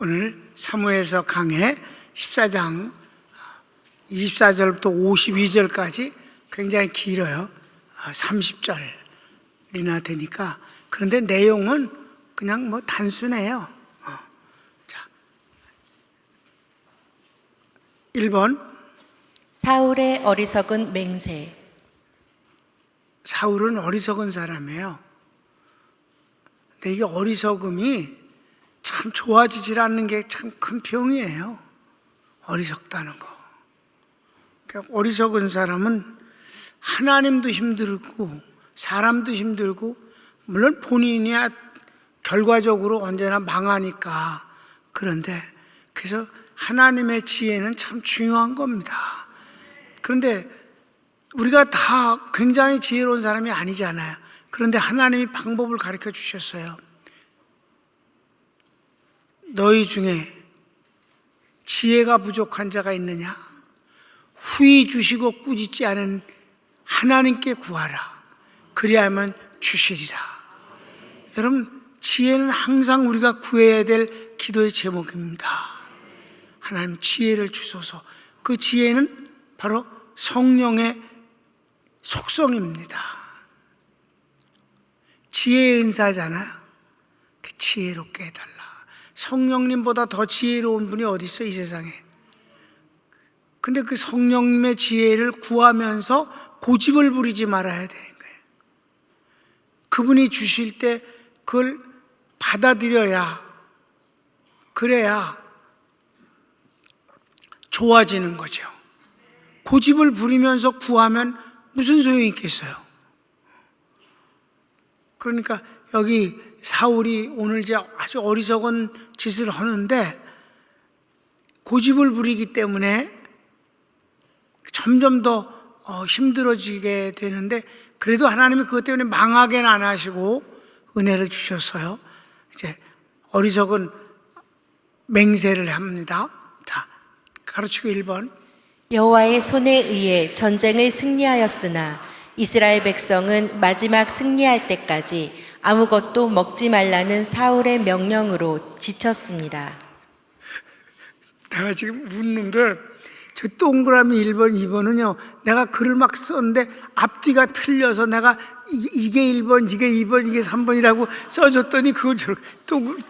오늘 사무엘서 강해 14장 24절부터 52절까지 굉장히 길어요. 30절이나 되니까. 그런데 내용은 그냥 뭐 단순해요. 자, 1번 사울의 어리석은 맹세. 사울은 어리석은 사람이에요. 근데 이게 어리석음이 참 좋아지질 않는 게 참 큰 병이에요. 어리석다는 거. 그러니까 어리석은 사람은 하나님도 힘들고 사람도 힘들고, 물론 본인이야 결과적으로 언제나 망하니까. 그런데 그래서 하나님의 지혜는 참 중요한 겁니다. 그런데 우리가 다 굉장히 지혜로운 사람이 아니잖아요. 그런데 하나님이 방법을 가르쳐 주셨어요. 너희 중에 지혜가 부족한 자가 있느냐? 후히 주시고 꾸짖지 않은 하나님께 구하라. 그리하면 주시리라. 여러분, 지혜는 항상 우리가 구해야 될 기도의 제목입니다. 하나님 지혜를 주소서. 그 지혜는 바로 성령의 속성입니다. 지혜의 은사잖아요. 그 지혜롭게 해달라. 성령님보다 더 지혜로운 분이 어디 있어, 이 세상에. 근데 그 성령님의 지혜를 구하면서 고집을 부리지 말아야 되는 거예요. 그분이 주실 때 그걸 받아들여야, 그래야 좋아지는 거죠. 고집을 부리면서 구하면 무슨 소용이 있겠어요? 그러니까 여기 사울이 오늘 이제 아주 어리석은 짓을 하는데, 고집을 부리기 때문에 점점 더 힘들어지게 되는데, 그래도 하나님이 그것 때문에 망하게는 안 하시고 은혜를 주셨어요. 이제 어리석은 맹세를 합니다. 자, 가르치고 1번. 여호와의 손에 의해 전쟁을 승리하였으나 이스라엘 백성은 마지막 승리할 때까지 아무것도 먹지 말라는 사울의 명령으로 지쳤습니다. 내가 지금 웃는 게, 저 동그라미 1번, 2번은요, 내가 글을 막 썼는데 앞뒤가 틀려서 내가 이게 1번, 이게 2번, 이게 3번이라고 써줬더니 그걸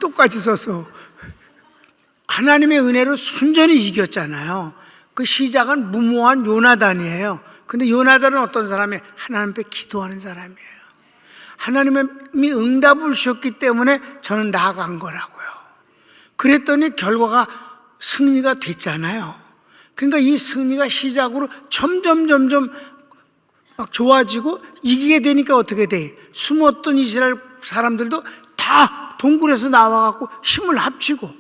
똑같이 썼어. 하나님의 은혜로 순전히 이겼잖아요. 그 시작은 무모한 요나단이에요. 근데 요나단은 어떤 사람이에요? 하나님 앞에 기도하는 사람이에요. 하나님이 응답을 주셨기 때문에 저는 나아간 거라고요. 그랬더니 결과가 승리가 됐잖아요. 그러니까 이 승리가 시작으로 점점 막 좋아지고 이기게 되니까 어떻게 돼? 숨었던 이스라엘 사람들도 다 동굴에서 나와갖고 힘을 합치고,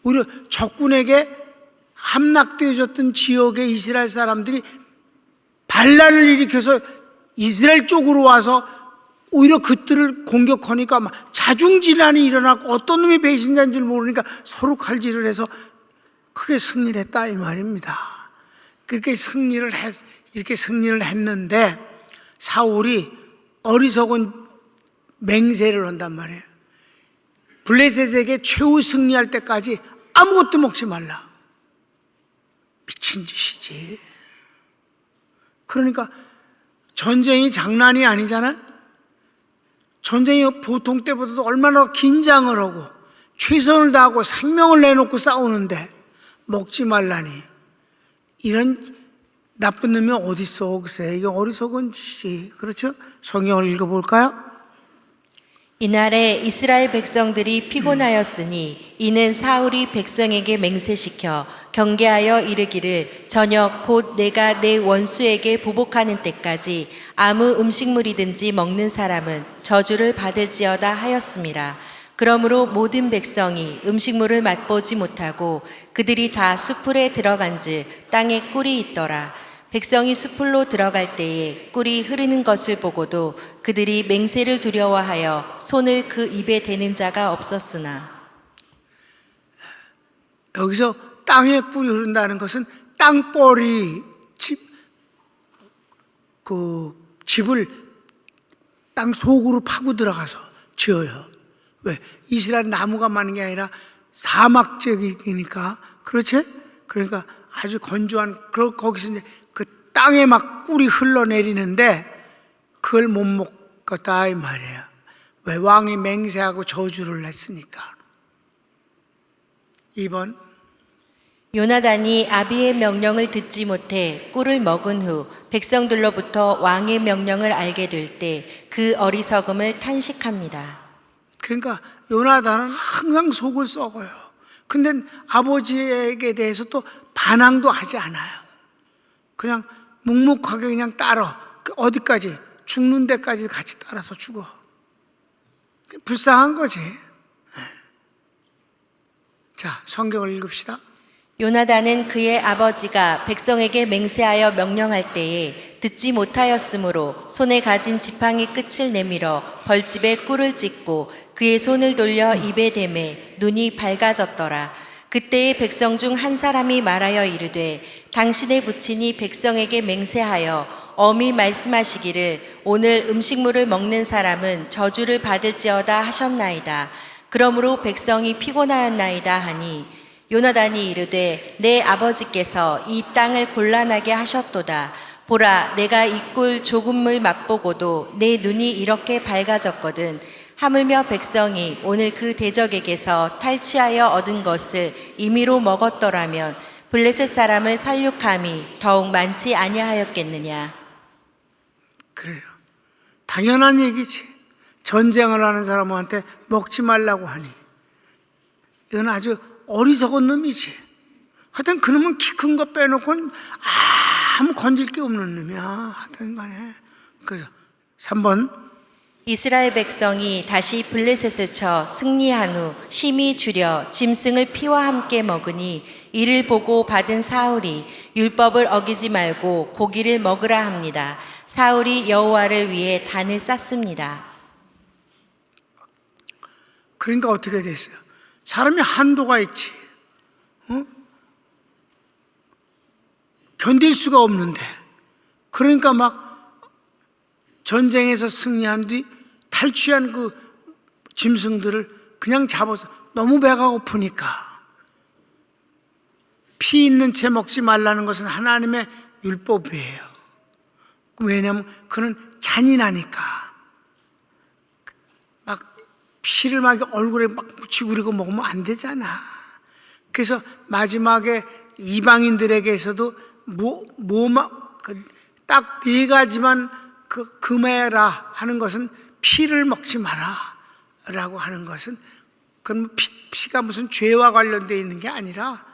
오히려 적군에게 함락되어졌던 지역의 이스라엘 사람들이 반란을 일으켜서 이스라엘 쪽으로 와서 오히려 그들을 공격하니까 막 자중질환이 일어나고, 어떤 놈이 배신자인 줄 모르니까 서로 칼질을 해서 크게 승리를 했다, 이 말입니다. 이렇게 승리를 했는데 사울이 어리석은 맹세를 한단 말이에요. 블레셋에게 최후 승리할 때까지 아무것도 먹지 말라. 미친 짓이지. 그러니까 전쟁이 장난이 아니잖아. 전쟁이 보통 때보다도 얼마나 긴장을 하고 최선을 다하고 생명을 내놓고 싸우는데 먹지 말라니. 이런 나쁜 놈이 어디 있어, 글쎄. 이게 어리석은 짓이. 그렇죠? 성경을 읽어볼까요? 이날에 이스라엘 백성들이 피곤하였으니 이는 사울이 백성에게 맹세시켜 경계하여 이르기를 저녁 곧 내가 내 원수에게 보복하는 때까지 아무 음식물이든지 먹는 사람은 저주를 받을지어다 하였습니다. 그러므로 모든 백성이 음식물을 맛보지 못하고 그들이 다 숲풀에 들어간즉 땅에 꿀이 있더라. 백성이 숲풀로 들어갈 때에 꿀이 흐르는 것을 보고도 그들이 맹세를 두려워하여 손을 그 입에 대는 자가 없었으나. 여기서 땅에 꿀이 흐른다는 것은 땅벌이 집을 땅 속으로 파고 들어가서 지어요. 왜? 이스라엘 나무가 많은 게 아니라 사막 지역이니까 그렇지? 그러니까 아주 건조한 거기서 이제 그 땅에 막 꿀이 흘러내리는데 그걸 못 먹었다 이 말이에요. 왜? 왕이 맹세하고 저주를 했으니까. 2번 요나단이 아비의 명령을 듣지 못해 꿀을 먹은 후 백성들로부터 왕의 명령을 알게 될 때 그 어리석음을 탄식합니다. 그러니까 요나단은 항상 속을 썩어요. 근데 아버지에게 대해서 또 반항도 하지 않아요. 그냥 묵묵하게 그냥 따라 어디까지 죽는 데까지 같이 따라서 죽어. 불쌍한 거지. 자, 성경을 읽읍시다. 요나단은 그의 아버지가 백성에게 맹세하여 명령할 때에 듣지 못하였으므로 손에 가진 지팡이 끝을 내밀어 벌집에 꿀을 찢고 그의 손을 돌려 입에 대매 눈이 밝아졌더라. 그때의 백성 중 한 사람이 말하여 이르되 당신의 부친이 백성에게 맹세하여 엄히 말씀하시기를 오늘 음식물을 먹는 사람은 저주를 받을지어다 하셨나이다. 그러므로 백성이 피곤하였나이다 하니 요나단이 이르되 내 아버지께서 이 땅을 곤란하게 하셨도다. 보라, 내가 이 꿀 조금을 맛보고도 내 눈이 이렇게 밝아졌거든. 하물며 백성이 오늘 그 대적에게서 탈취하여 얻은 것을 임의로 먹었더라면 블레셋 사람을 살육함이 더욱 많지 아니하였겠느냐. 그래요. 당연한 얘기지. 전쟁을 하는 사람한테 먹지 말라고 하니 이건 아주 어리석은 놈이지. 하여튼 그놈은 키 큰 거 빼놓고는 아무 건질 게 없는 놈이야. 하여튼 간에. 그래서 3번 이스라엘 백성이 다시 블레셋을 쳐 승리한 후 심히 줄여 짐승을 피와 함께 먹으니 이를 보고 받은 사울이 율법을 어기지 말고 고기를 먹으라 합니다. 사울이 여호와를 위해 단을 쌓습니다. 그러니까 어떻게 됐어요? 사람이 한도가 있지. 견딜 수가 없는데. 그러니까 막 전쟁에서 승리한 뒤 탈취한 그 짐승들을 그냥 잡아서 너무 배가 고프니까 피 있는 채 먹지 말라는 것은 하나님의 율법이에요. 왜냐하면 그는 잔인하니까 막 피를 막 얼굴에 막 묻히고 그러고 먹으면 안 되잖아. 그래서 마지막에 이방인들에게서도 딱 네 가지만 금해라 하는 것은 피를 먹지 마라 라고 하는 것은 그건 피가 무슨 죄와 관련되어 있는 게 아니라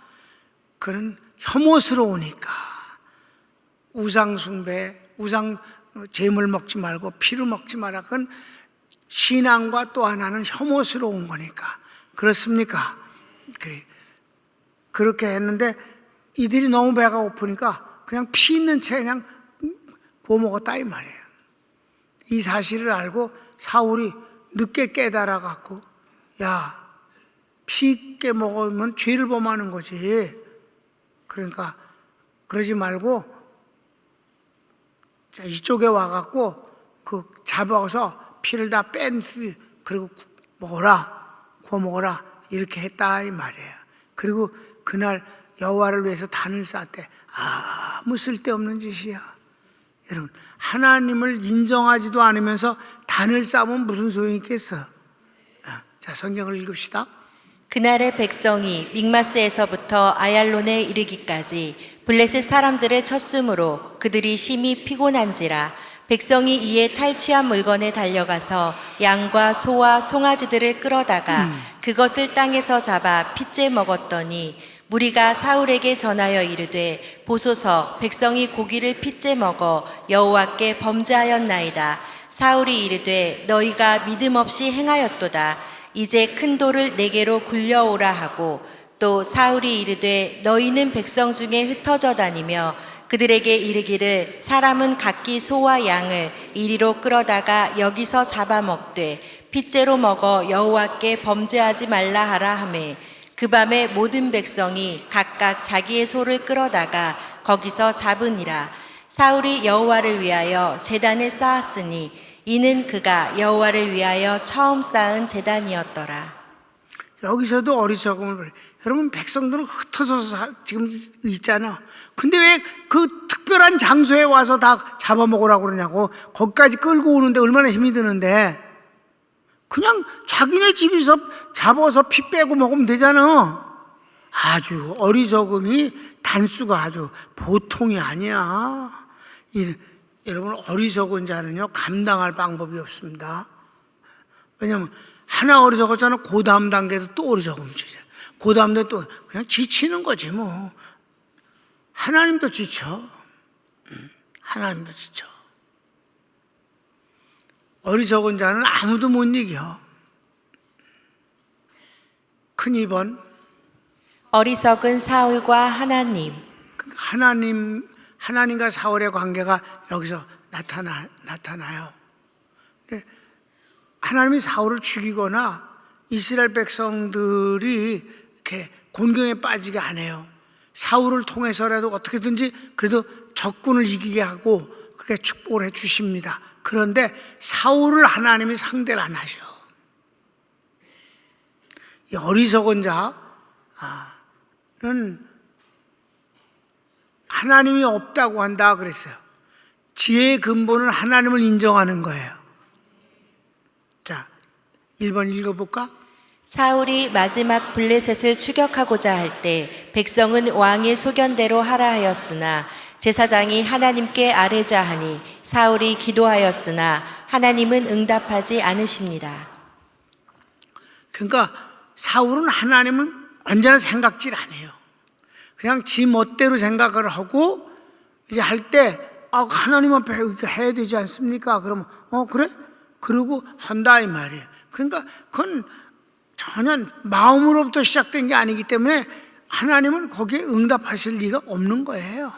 그는 혐오스러우니까 우상숭배, 재물 먹지 말고 피를 먹지 마라. 그건 신앙과 또 하나는 혐오스러운 거니까. 그렇습니까? 그래. 그렇게 했는데 이들이 너무 배가 고프니까 그냥 피 있는 채 그냥 구워 먹었다 이 말이에요. 이 사실을 알고 사울이 늦게 깨달아 갖고 야, 피 있게 먹으면 죄를 범하는 거지. 그러니까 그러지 말고 이쪽에 와갖고 그 잡아서 피를 다 뺀 뒤 그리고 먹어라, 구워 먹어라 이렇게 했다 이 말이에요. 그리고 그날 여호와를 위해서 단을 쌓았대. 아무 쓸데없는 짓이야. 여러분, 하나님을 인정하지도 않으면서 단을 쌓으면 무슨 소용이 있겠어? 자, 성경을 읽읍시다. 그날의 백성이 믹마스에서부터 아얄론에 이르기까지 블레셋 사람들을 쳤으므로 그들이 심히 피곤한지라. 백성이 이에 탈취한 물건에 달려가서 양과 소와 송아지들을 끌어다가 그것을 땅에서 잡아 핏째 먹었더니 무리가 사울에게 전하여 이르되 보소서, 백성이 고기를 핏째 먹어 여호와께 범죄하였나이다. 사울이 이르되 너희가 믿음 없이 행하였도다. 이제 큰 돌을 내게로 굴려오라 하고 또 사울이 이르되 너희는 백성 중에 흩어져 다니며 그들에게 이르기를 사람은 각기 소와 양을 이리로 끌어다가 여기서 잡아먹되 핏째로 먹어 여호와께 범죄하지 말라 하라 하매 그 밤에 모든 백성이 각각 자기의 소를 끌어다가 거기서 잡으니라. 사울이 여호와를 위하여 제단을 쌓았으니 이는 그가 여호와를 위하여 처음 쌓은 제단이었더라. 여기서도 어리석음을 버려. 여러분, 백성들은 흩어져서 지금 있잖아. 근데 왜 그 특별한 장소에 와서 다 잡아먹으라고 그러냐고. 거기까지 끌고 오는데 얼마나 힘이 드는데. 그냥 자기네 집에서 잡아서 피 빼고 먹으면 되잖아. 아주 어리석음이 단수가 아주 보통이 아니야. 여러분, 어리석은 자는요 감당할 방법이 없습니다. 왜냐면 하나 어리석었잖아. 그 다음 단계도 또 어리석음 지죠. 그 다음 단계 또 그냥 지치는 거지 뭐. 하나님도 지쳐. 하나님도 지쳐. 어리석은 자는 아무도 못 이겨. 큰 2번, 어리석은 사울과 하나님. 하나님과 사울의 관계가 여기서 나타나요. 근데 하나님이 사울을 죽이거나 이스라엘 백성들이 이렇게 곤경에 빠지게 안 해요. 사울을 통해서라도 어떻게든지 그래도 적군을 이기게 하고 그렇게 축복을 해 주십니다. 그런데 사울을 하나님이 상대를 안 하셔. 이 어리석은 자는 하나님이 없다고 한다 그랬어요. 지혜의 근본은 하나님을 인정하는 거예요. 자, 1번 읽어볼까? 사울이 마지막 블레셋을 추격하고자 할 때 백성은 왕의 소견대로 하라 하였으나 제사장이 하나님께 아뢰자 하니 사울이 기도하였으나 하나님은 응답하지 않으십니다. 그러니까 사울은 하나님은 언제나 생각질 안 해요. 그냥 지 멋대로 생각을 하고 이제 할 때 하나님 앞에 이렇게 해야 되지 않습니까? 그러면 그래? 그러고 한다 이 말이에요. 그러니까 그건 전혀 마음으로부터 시작된 게 아니기 때문에 하나님은 거기에 응답하실 리가 없는 거예요.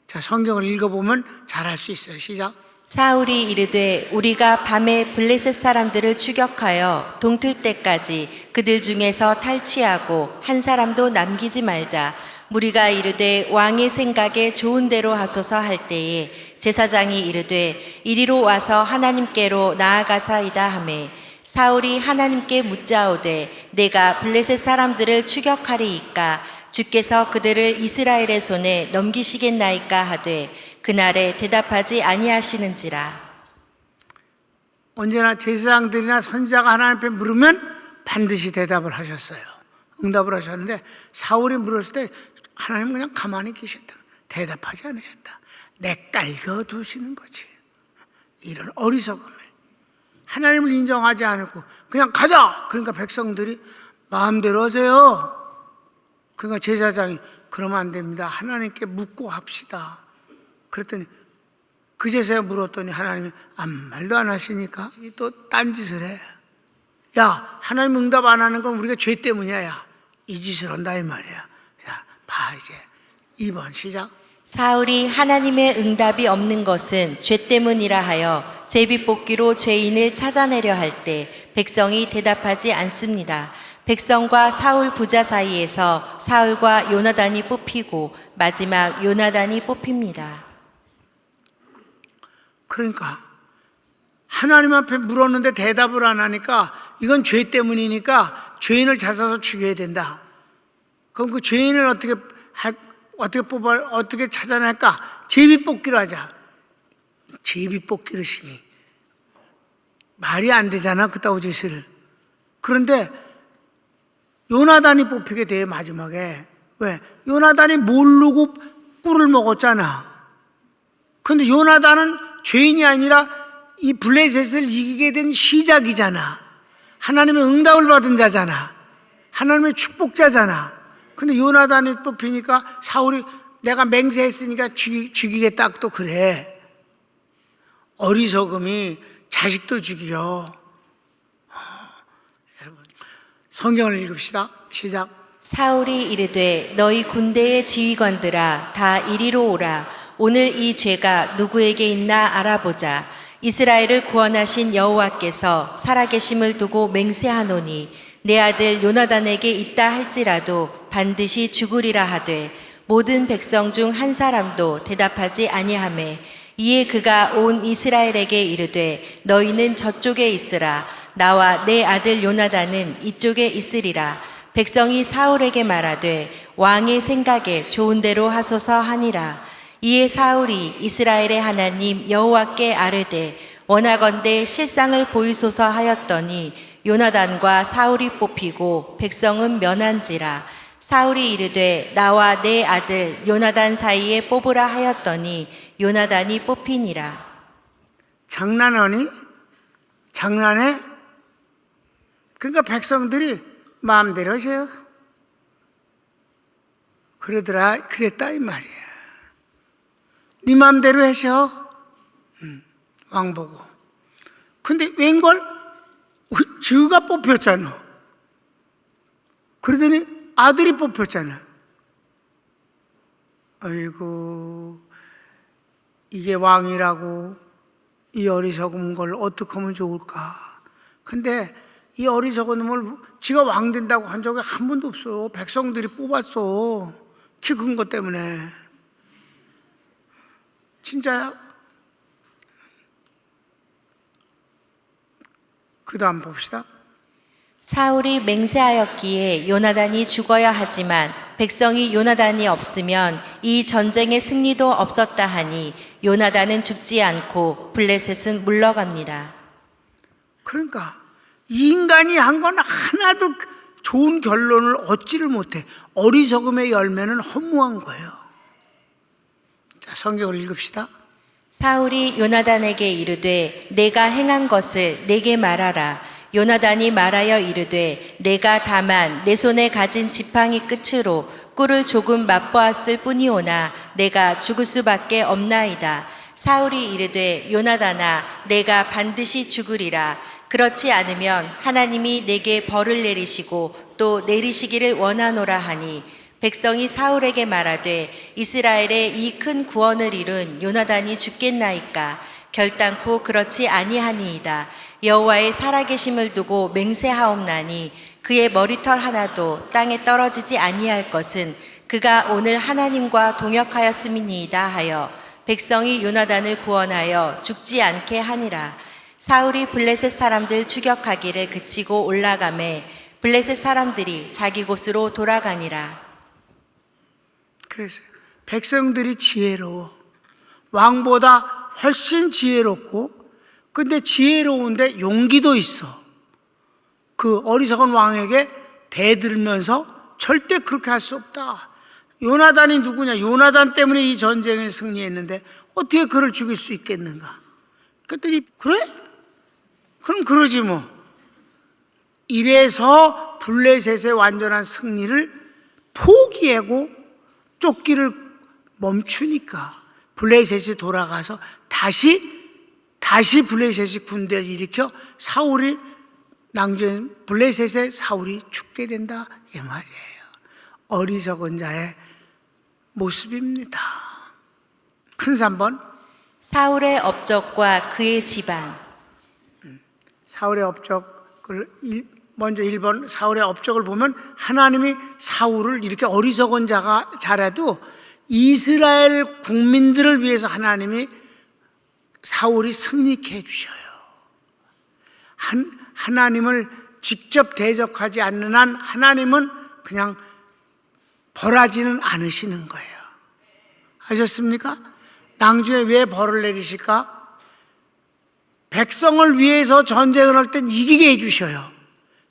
자, 성경을 읽어보면 잘할 수 있어요. 시작. 사울이 이르되 우리가 밤에 블레셋 사람들을 추격하여 동틀 때까지 그들 중에서 탈취하고 한 사람도 남기지 말자. 무리가 이르되 왕의 생각에 좋은 대로 하소서 할 때에 제사장이 이르되 이리로 와서 하나님께로 나아가사이다 하매 사울이 하나님께 묻자오되 내가 블레셋 사람들을 추격하리이까 주께서 그들을 이스라엘의 손에 넘기시겠나이까 하되 그날에 대답하지 아니하시는지라. 언제나 제사장들이나 선지자가 하나님 앞에 물으면 반드시 대답을 하셨어요. 응답을 하셨는데 사울이 물었을 때 하나님 그냥 가만히 계셨다. 대답하지 않으셨다. 내깔겨 두시는 거지. 이런 어리석음을 하나님을 인정하지 않고 그냥 가자. 그러니까 백성들이 마음대로 하세요. 그러니까 제사장이 그러면 안 됩니다. 하나님께 묻고 합시다. 그랬더니 그제서야 물었더니 하나님이 아무 말도 안 하시니까 또 딴짓을 해. 야, 하나님 응답 안 하는 건 우리가 죄 때문이야. 야, 이 짓을 한다 이 말이야. 자, 봐 이제 2번 시작. 사울이 하나님의 응답이 없는 것은 죄 때문이라 하여 제비뽑기로 죄인을 찾아내려 할 때 백성이 대답하지 않습니다. 백성과 사울 부자 사이에서 사울과 요나단이 뽑히고 마지막 요나단이 뽑힙니다. 그러니까 하나님 앞에 물었는데 대답을 안 하니까 이건 죄 때문이니까 죄인을 찾아서 죽여야 된다. 그럼 그 죄인을 어떻게 찾아낼까? 제비뽑기로 하자. 제비뽑기를 시니 말이 안 되잖아 그따위 짓을. 그런데 요나단이 뽑히게 돼 마지막에. 왜? 요나단이 모르고 꿀을 먹었잖아. 그런데 요나단은 죄인이 아니라 이 블레셋을 이기게 된 시작이잖아. 하나님의 응답을 받은 자잖아. 하나님의 축복자잖아. 근데 요나단이 뽑히니까 사울이 내가 맹세했으니까 죽이겠다 또 그래. 어리석음이 자식도 죽여. 여러분 성경을 읽읍시다. 시작. 사울이 이르되 너희 군대의 지휘관들아 다 이리로 오라. 오늘 이 죄가 누구에게 있나 알아보자. 이스라엘을 구원하신 여호와께서 살아계심을 두고 맹세하노니 내 아들 요나단에게 있다 할지라도 반드시 죽으리라 하되 모든 백성 중 한 사람도 대답하지 아니하매 이에 그가 온 이스라엘에게 이르되 너희는 저쪽에 있으라. 나와 내 아들 요나단은 이쪽에 있으리라. 백성이 사울에게 말하되 왕의 생각에 좋은 대로 하소서 하니라. 이에 사울이 이스라엘의 하나님 여호와께 아뢰되 원하건대 실상을 보이소서 하였더니 요나단과 사울이 뽑히고 백성은 면한지라. 사울이 이르되 나와 내 아들 요나단 사이에 뽑으라 하였더니 요나단이 뽑히니라. 장난하니? 장난해? 그러니까 백성들이 마음대로 하세요. 그랬다 이 말이야. 네 마음대로 하셔. 왕 보고. 근데 웬걸? 저가 뽑혔잖아. 그러더니 아들이 뽑혔잖아. 아이고, 이게 왕이라고 이 어리석은 걸 어떻게 하면 좋을까? 근데 이 어리석은 놈을 지가 왕 된다고 한 적이 한 번도 없어. 백성들이 뽑았어. 키 큰 것 때문에. 진짜야? 그 다음 봅시다. 사울이 맹세하였기에 요나단이 죽어야 하지만 백성이 요나단이 없으면 이 전쟁의 승리도 없었다 하니 요나단은 죽지 않고 블레셋은 물러갑니다. 그러니까 이 인간이 한 건 하나도 좋은 결론을 얻지를 못해. 어리석음의 열매는 허무한 거예요. 자, 성경을 읽읍시다. 사울이 요나단에게 이르되 내가 행한 것을 내게 말하라. 요나단이 말하여 이르되 내가 다만 내 손에 가진 지팡이 끝으로 꿀을 조금 맛보았을 뿐이오나 내가 죽을 수밖에 없나이다. 사울이 이르되 요나단아 내가 반드시 죽으리라. 그렇지 않으면 하나님이 내게 벌을 내리시고 또 내리시기를 원하노라 하니 백성이 사울에게 말하되 이스라엘의 이 큰 구원을 이룬 요나단이 죽겠나이까. 결단코 그렇지 아니하니이다. 여호와의 살아계심을 두고 맹세하옵나니 그의 머리털 하나도 땅에 떨어지지 아니할 것은 그가 오늘 하나님과 동역하였음이니이다 하여 백성이 요나단을 구원하여 죽지 않게 하니라. 사울이 블레셋 사람들 추격하기를 그치고 올라가매 블레셋 사람들이 자기 곳으로 돌아가니라. 그래서 백성들이 지혜로워. 왕보다 훨씬 지혜롭고, 근데 지혜로운데 용기도 있어. 그 어리석은 왕에게 대들면서 절대 그렇게 할 수 없다. 요나단이 누구냐? 요나단 때문에 이 전쟁을 승리했는데 어떻게 그를 죽일 수 있겠는가? 그랬더니 그래? 그럼 그러지 뭐. 이래서 블레셋의 완전한 승리를 포기하고 쫓기를 멈추니까 블레셋이 돌아가서 다시 블레셋이 군대를 일으켜 사울이 낭주한 블레셋의 사울이 죽게 된다 이 말이에요. 어리석은 자의 모습입니다. 큰 3번 사울의 업적과 그의 집안. 사울의 업적을 먼저 1번 사울의 업적을 보면 하나님이 사울을 이렇게 어리석은 자가 잘해도 이스라엘 국민들을 위해서 하나님이 사울이 승리케 해주셔요. 하나님을 직접 대적하지 않는 한 하나님은 그냥 벌하지는 않으시는 거예요. 아셨습니까? 낭주에 왜 벌을 내리실까? 백성을 위해서 전쟁을 할 땐 이기게 해주셔요.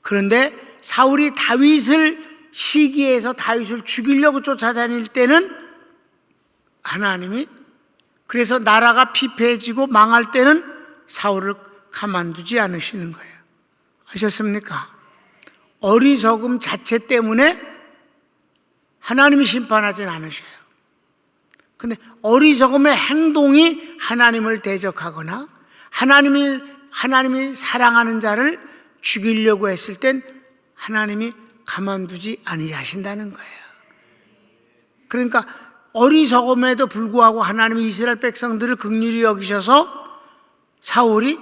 그런데 사울이 다윗을 시기해서 다윗을 죽이려고 쫓아다닐 때는 하나님이 그래서 나라가 피폐해지고 망할 때는 사울을 가만두지 않으시는 거예요. 아셨습니까? 어리석음 자체 때문에 하나님이 심판하지는 않으셔요. 근데 어리석음의 행동이 하나님을 대적하거나 하나님이 사랑하는 자를 죽이려고 했을 땐 하나님이 가만두지 아니하신다는 거예요. 그러니까 어리석음에도 불구하고 하나님이 이스라엘 백성들을 긍휼히 여기셔서 사울이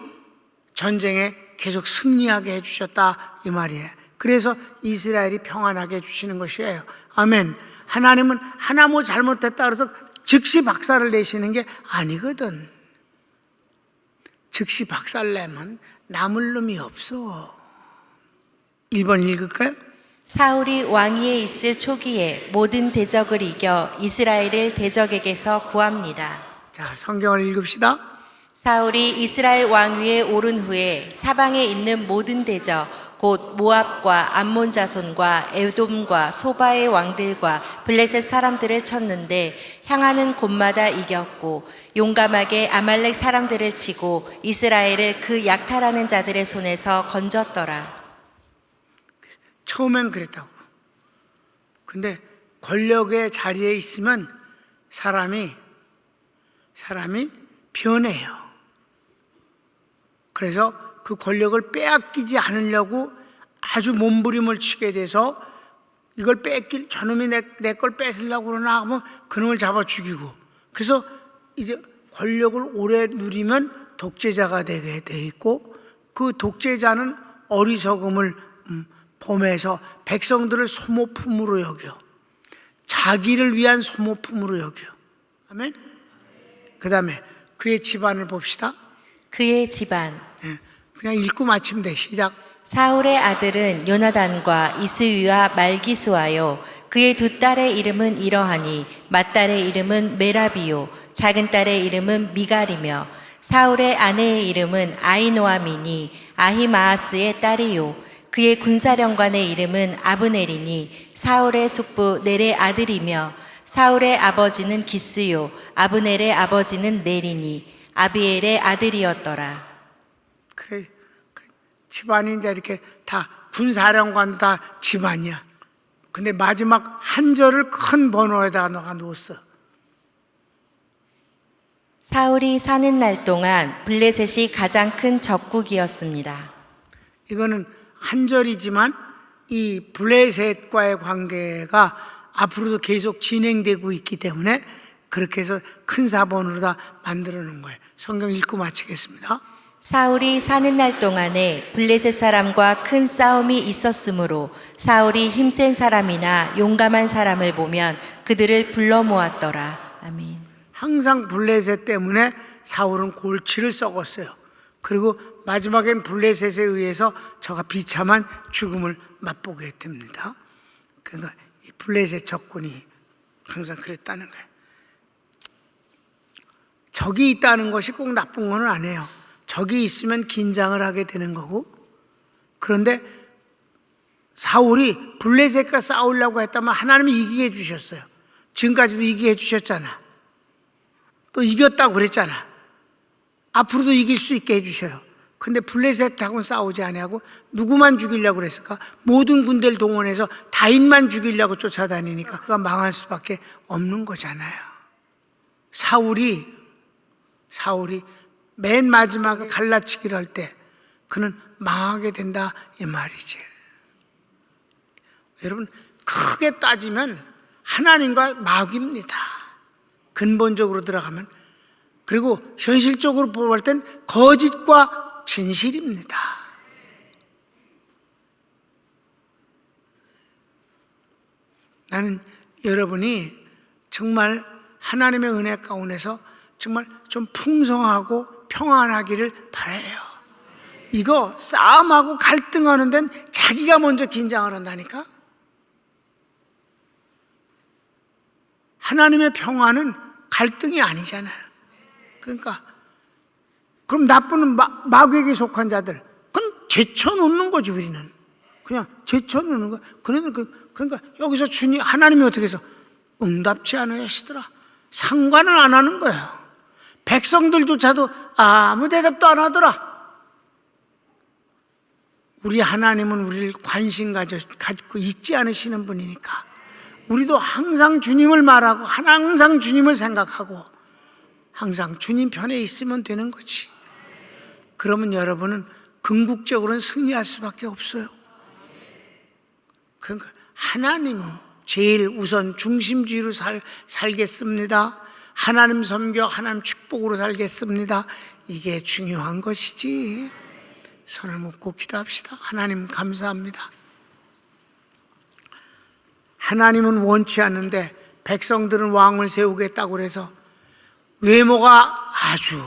전쟁에 계속 승리하게 해주셨다 이 말이에요. 그래서 이스라엘이 평안하게 해주시는 것이에요. 아멘. 하나님은 하나 뭐 잘못했다 그래서 즉시 박살을 내시는 게 아니거든. 즉시 박살 내면 남을 놈이 없어. 1번 읽을까요? 사울이 왕위에 있을 초기에 모든 대적을 이겨 이스라엘을 대적에게서 구합니다. 자, 성경을 읽읍시다. 사울이 이스라엘 왕위에 오른 후에 사방에 있는 모든 대적 곧 모압과 암몬 자손과 에돔과 소바의 왕들과 블레셋 사람들을 쳤는데 향하는 곳마다 이겼고 용감하게 아말렉 사람들을 치고 이스라엘을 그 약탈하는 자들의 손에서 건졌더라. 처음엔 그랬다고. 근데 권력의 자리에 있으면 사람이 변해요. 그래서 그 권력을 빼앗기지 않으려고 아주 몸부림을 치게 돼서 이걸 저놈이 내 걸 뺏으려고 그러나 하면 그놈을 잡아 죽이고, 그래서 이제 권력을 오래 누리면 독재자가 되게 돼 있고, 그 독재자는 어리석음을 범해서 백성들을 소모품으로 여겨, 자기를 위한 소모품으로 여겨. 아멘. 그 다음에 그의 집안을 봅시다. 그의 집안. 그냥 읽고 마치면 돼. 시작. 사울의 아들은 요나단과 이스위와 말기수하여 그의 두 딸의 이름은 이러하니 맏딸의 이름은 메라비요 작은 딸의 이름은 미갈이며 사울의 아내의 이름은 아히노아미니 아히마아스의 딸이요 그의 군사령관의 이름은 아브넬이니 사울의 숙부 넬의 아들이며 사울의 아버지는 기스요 아브넬의 아버지는 넬이니 아비엘의 아들이었더라. 그래, 집안이 이제 이렇게 다 군사령관 다 집안이야. 근데 마지막 한 절을 큰 번호에다가 너가 놓았어. 사울이 사는 날 동안 블레셋이 가장 큰 적국이었습니다. 이거는 한 절이지만 이 블레셋과의 관계가 앞으로도 계속 진행되고 있기 때문에 그렇게 해서 큰 사본으로 다 만들어 놓은 거예요. 성경 읽고 마치겠습니다. 사울이 사는 날 동안에 블레셋 사람과 큰 싸움이 있었으므로 사울이 힘센 사람이나 용감한 사람을 보면 그들을 불러 모았더라. 아멘. 항상 블레셋 때문에 사울은 골치를 썩었어요. 그리고 마지막엔 블레셋에 의해서 저가 비참한 죽음을 맛보게 됩니다. 그러니까 이 블레셋 적군이 항상 그랬다는 거예요. 적이 있다는 것이 꼭 나쁜 건 아니에요. 적이 있으면 긴장을 하게 되는 거고, 그런데 사울이 블레셋과 싸우려고 했다면 하나님이 이기게 해주셨어요. 지금까지도 이기게 해주셨잖아. 또 이겼다고 그랬잖아. 앞으로도 이길 수 있게 해주셔요. 근데 블레셋하고는 싸우지 아니하고 누구만 죽이려고 그랬을까? 모든 군대를 동원해서 다윗만 죽이려고 쫓아다니니까 그가 망할 수밖에 없는 거잖아요. 사울이 맨 마지막에 갈라치기를 할 때 그는 망하게 된다 이 말이지. 여러분, 크게 따지면 하나님과 마귀입니다. 근본적으로 들어가면. 그리고 현실적으로 볼 땐 거짓과 진실입니다. 나는 여러분이 정말 하나님의 은혜 가운데서 정말 좀 풍성하고 평안하기를 바라요. 이거 싸움하고 갈등하는 데는 자기가 먼저 긴장을 한다니까. 하나님의 평안은 갈등이 아니잖아요. 그러니까 그럼 나쁜 마귀에게 속한 자들, 그건 제쳐놓는 거지. 우리는 그냥 제쳐놓는 거야. 그러니까 여기서 하나님이 어떻게 해서 응답치 않으 하시더라. 상관을 안 하는 거예요. 백성들조차도 아무 대답도 안 하더라. 우리 하나님은 우리를 관심 가지고 있지 않으시는 분이니까 우리도 항상 주님을 말하고 항상 주님을 생각하고 항상 주님 편에 있으면 되는 거지. 그러면 여러분은 궁극적으로는 승리할 수밖에 없어요. 그러니까 하나님 제일 우선 중심주의로 살겠습니다. 하나님 섬겨 하나님 축복으로 살겠습니다. 이게 중요한 것이지. 손을 묶고 기도합시다. 하나님 감사합니다. 하나님은 원치 않는데 백성들은 왕을 세우겠다고 해서 외모가 아주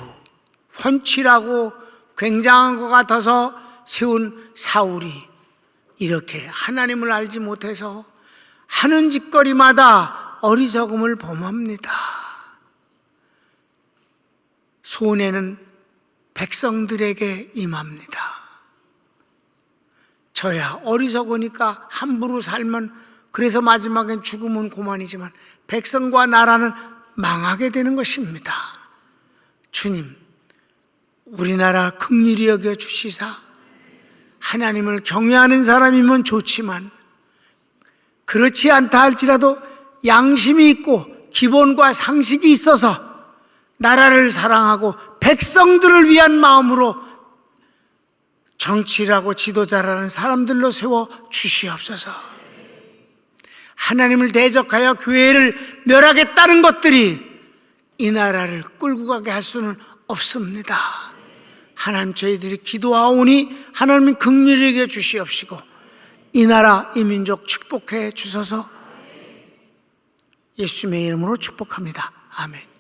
훤칠하고 굉장한 것 같아서 세운 사울이 이렇게 하나님을 알지 못해서 하는 짓거리마다 어리석음을 범합니다. 손해는 백성들에게 임합니다. 저야 어리석으니까 함부로 살면 그래서 마지막엔 죽으면 고만이지만 백성과 나라는 망하게 되는 것입니다. 주님, 우리나라 긍휼히 여겨 주시사 하나님을 경외하는 사람이면 좋지만 그렇지 않다 할지라도 양심이 있고 기본과 상식이 있어서 나라를 사랑하고 백성들을 위한 마음으로 정치라고 지도자라는 사람들로 세워 주시옵소서. 하나님을 대적하여 교회를 멸하겠다는 것들이 이 나라를 끌고 가게 할 수는 없습니다. 하나님, 저희들이 기도하오니 하나님이 긍휼히 여겨 주시옵시고 이 나라 이 민족 축복해 주소서. 예수님의 이름으로 축복합니다. 아멘.